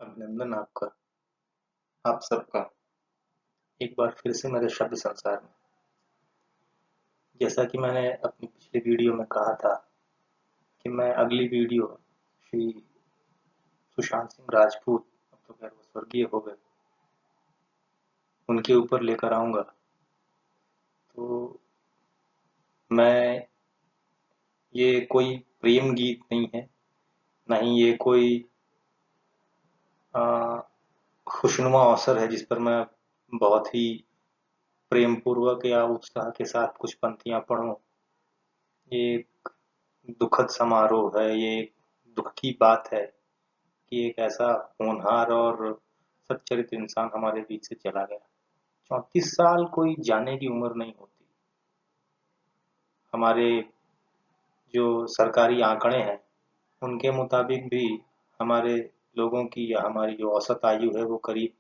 अभिनंदन आपका, आप सबका एक बार फिर से मेरे शब्द संसार में। जैसा कि मैंने अपनी पिछली वीडियो में कहा था कि मैं अगली वीडियो श्री सुशांत सिंह राजपूत, अब तो खैर वो स्वर्गीय हो गए, उनके ऊपर लेकर आऊंगा। तो मैं ये कोई प्रेम गीत नहीं है, ना ही ये कोई आ, खुशनुमा अवसर है जिस पर मैं बहुत ही प्रेम पूर्वक या उत्साह के साथ कुछ पंक्तियां पढूं। ये एक दुखद समारोह है, ये एक दुख की बात है कि एक ऐसा होनहार और सच्चरित्र इंसान हमारे बीच से चला गया। 34 साल कोई जाने की उम्र नहीं होती। हमारे जो सरकारी आंकड़े हैं उनके मुताबिक भी हमारे लोगों की या हमारी जो औसत आयु है वो करीब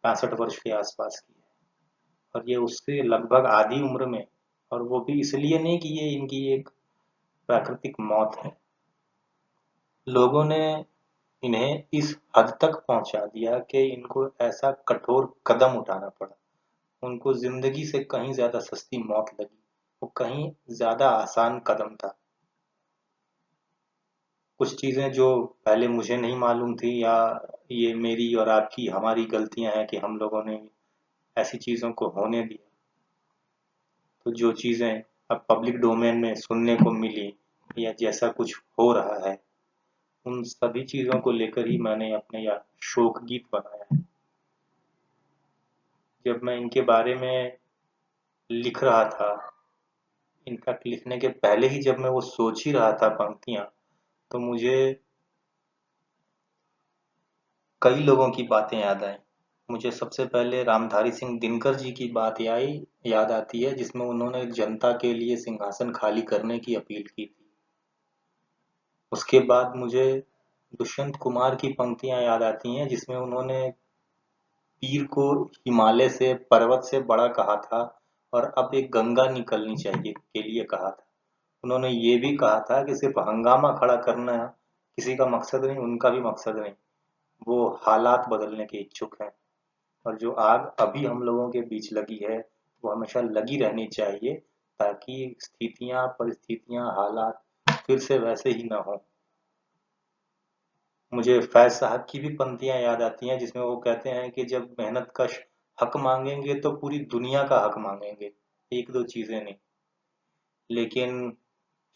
65 वर्ष के आसपास की है। और ये उससे लगभग आधी उम्र में, और वो भी इसलिए नहीं कि ये इनकी एक प्राकृतिक मौत है। लोगों ने इन्हें इस हद तक पहुंचा दिया कि इनको ऐसा कठोर कदम उठाना पड़ा। उनको जिंदगी से कहीं ज्यादा सस्ती मौत लगी। वो कहीं ज्यादा आसान कदम था। कुछ चीजें जो पहले मुझे नहीं मालूम थी, या ये मेरी और आपकी हमारी गलतियां हैं कि हम लोगों ने ऐसी चीजों को होने दिया। तो जो चीजें अब पब्लिक डोमेन में सुनने को मिली या जैसा कुछ हो रहा है, उन सभी चीजों को लेकर ही मैंने अपने या शोक गीत बनाया है। जब मैं इनके बारे में लिख रहा था, इनफैक्ट लिखने के पहले ही जब मैं वो सोच ही रहा था पंक्तियां, तो मुझे कई लोगों की बातें याद आई। मुझे सबसे पहले रामधारी सिंह दिनकर जी की बात याद आती है, जिसमें उन्होंने जनता के लिए सिंहासन खाली करने की अपील की थी। उसके बाद मुझे दुष्यंत कुमार की पंक्तियां याद आती हैं, जिसमें उन्होंने पीर को हिमालय से पर्वत से बड़ा कहा था और अब एक गंगा निकलनी चाहिए के लिए कहा था। उन्होंने ये भी कहा था कि सिर्फ हंगामा खड़ा करना किसी का मकसद नहीं, उनका भी मकसद नहीं। वो हालात बदलने के इच्छुक हैं, और जो आग अभी हम लोगों के बीच लगी है वो हमेशा लगी रहनी चाहिए, ताकि स्थितियां, परिस्थितियां, हालात फिर से वैसे ही ना हो। मुझे फैज साहब की भी पंक्तियां याद आती हैं, जिसमें वो कहते हैं कि जब मेहनत कश हक मांगेंगे तो पूरी दुनिया का हक मांगेंगे, एक दो चीजें नहीं। लेकिन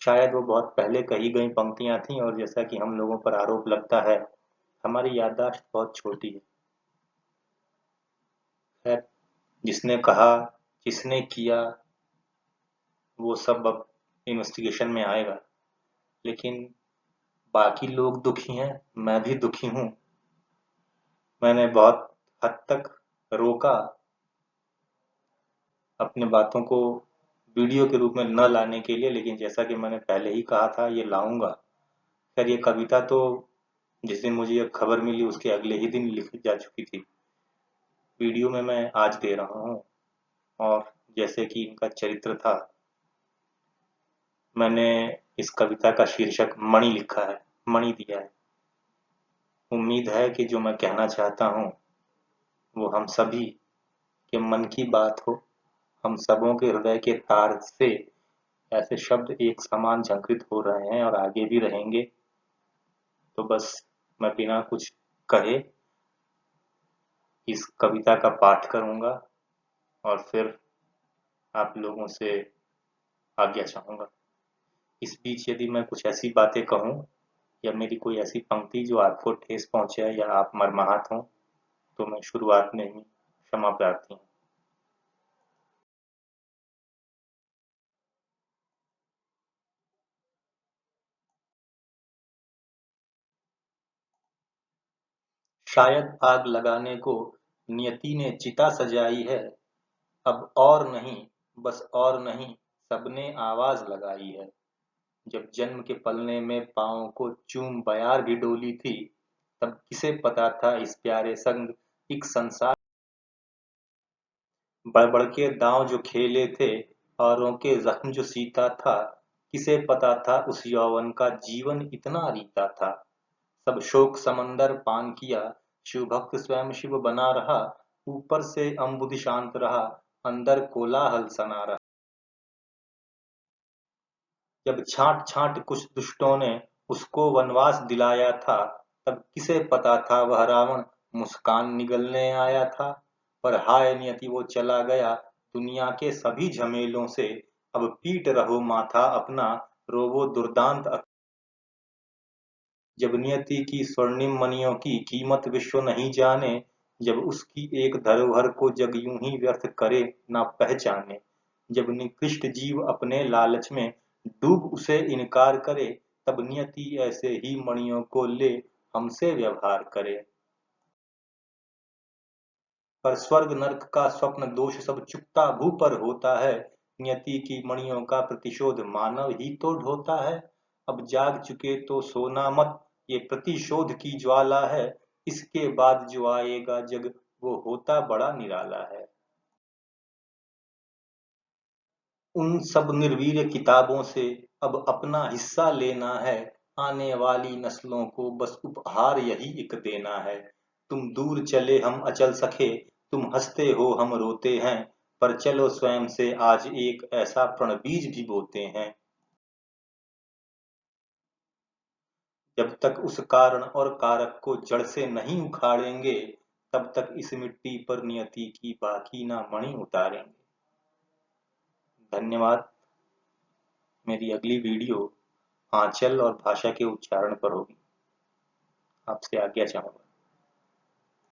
शायद वो बहुत पहले कही गई पंक्तियां थीं, और जैसा कि हम लोगों पर आरोप लगता है, हमारी याददाश्त बहुत छोटी है। खैर, जिसने कहा, जिसने किया, वो सब अब इन्वेस्टिगेशन में आएगा। लेकिन बाकी लोग दुखी हैं, मैं भी दुखी हूँ। मैंने बहुत हद तक रोका अपने बातों को वीडियो के रूप में न लाने के लिए, लेकिन जैसा कि मैंने पहले ही कहा था, ये लाऊंगा। खैर, ये कविता तो जिस दिन मुझे ये खबर मिली उसके अगले ही दिन लिखी जा चुकी थी। वीडियो में मैं आज दे रहा हूँ। और जैसे कि इनका चरित्र था, मैंने इस कविता का शीर्षक मणि लिखा है, मणि दिया है। उम्मीद है कि जो मैं कहना चाहता हूँ वो हम सभी के मन की बात हो। हम सबों के हृदय के तार से ऐसे शब्द एक समान झंकृत हो रहे हैं और आगे भी रहेंगे। तो बस मैं बिना कुछ कहे इस कविता का पाठ करूंगा, और फिर आप लोगों से आज्ञा चाहूंगा। इस बीच यदि मैं कुछ ऐसी बातें कहूं या मेरी कोई ऐसी पंक्ति जो आपको ठेस पहुंचे या आप मर्माहत हों, तो मैं शुरुआत में ही क्षमा प्रार्थी हूँ। शायद आग लगाने को नियति ने चिता सजाई है, अब और नहीं, बस और नहीं, सबने आवाज लगाई है। जब जन्म के पलने में पाँव को चूम बयार भी डोली थी, तब किसे पता था इस प्यारे संग एक संसार। बढ़ के दांव जो खेले थे, औरों के जख्म जो सीता था, किसे पता था उस यौवन का जीवन इतना रीता था। सब शोक समंदर पान किया, शिव भक्त स्वयं शिव बना रहा, ऊपर से अम्बुद शांत रहा, अंदर कोलाहल सना रहा। जब छांट छांट कुछ दुष्टों ने उसको वनवास दिलाया था, तब किसे पता था वह रावण मुस्कान निगलने आया था। पर हाय नियति वो चला गया दुनिया के सभी झमेलों से, अब पीट रहो माथा अपना, रोवो दुर्दांत। जब नियति की स्वर्णिम मणियों की कीमत विश्व नहीं जाने, जब उसकी एक धरोहर को जग यूं ही व्यर्थ करे ना पहचाने, जब निकृष्ट जीव अपने लालच में डूब उसे इनकार करे, तब नियति ऐसे ही मणियों को ले हमसे व्यवहार करे। पर स्वर्ग नरक का स्वप्न दोष सब चुकता भू पर होता है, नियति की मणियों का प्रतिशोध मानव ही तो ढोता है। अब जाग चुके तो सोना मत, ये प्रतिशोध की ज्वाला है, इसके बाद जो आएगा जग वो होता बड़ा निराला है। उन सब निर्वीर्य किताबों से अब अपना हिस्सा लेना है, आने वाली नस्लों को बस उपहार यही एक देना है। तुम दूर चले हम अचल सके, तुम हंसते हो हम रोते हैं, पर चलो स्वयं से आज एक ऐसा प्रण बीज भी बोते हैं। जब तक उस कारण और कारक को जड़ से नहीं उखाड़ेंगे, तब तक इस मिट्टी पर नियति की बाकी ना मणि उतारेंगे। धन्यवाद। मेरी अगली वीडियो आंचल और भाषा के उच्चारण पर होगी। आपसे आज्ञा चाहूंगा।